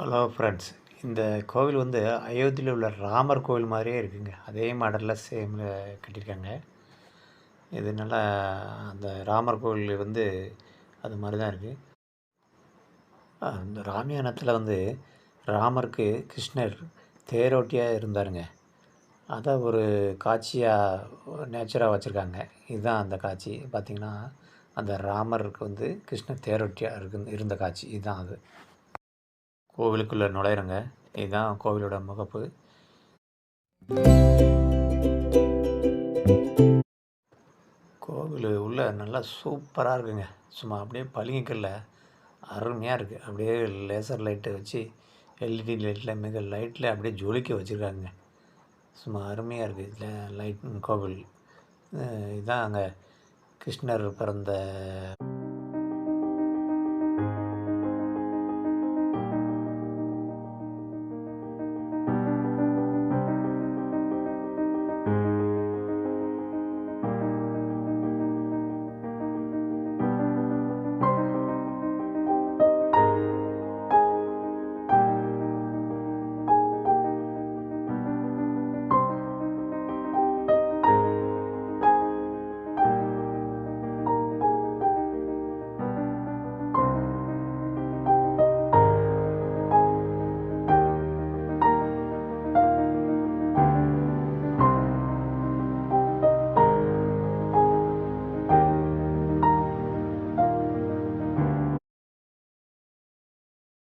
Hello friends. இந்த கோவில் வந்து அயோத்தியில உள்ள ராமர் கோவில் மாதிரியே இருக்குங்க. அதே மாடலில் சேம்ல கட்டியிருக்காங்க. இது நல்லா அந்த ராமர் கோவில் வந்து அது மாரி தான் இருக்கு. இந்த ராமாயணத்தில வந்து ராமருக்கு கிருஷ்ணர் தேரோட்டியா இருந்தாருங்க. அத ஒரு காட்சியா நேச்சரா வச்சிருக்காங்க. இதுதான் அந்த காட்சி. பார்த்தீங்கன்னா, அந்த ராமருக்கு வந்து கிருஷ்ணர் தேரோட்டியா இருந்த காட்சி. இதுதான் அது. கோவிலுக்குள்ள நுழையிறோங்க. இதுதான் கோவிலோட முகப்பு. கோவில் உள்ள நல்லா சூப்பரா இருக்குங்க. சும்மா அப்படியே பளிங்குக்கல்ல அருமையா இருக்கு. அப்படியே லேசர் லைட்ட வச்சு எல்இடி லைட்ல லைட்ல அப்படியே ஜொலிக்க வச்சிருக்காங்கங்க. சும்மா அருமையா இருக்கு. லைட் கோவில். இதான் அங்க கிருஷ்ணர் பிறந்த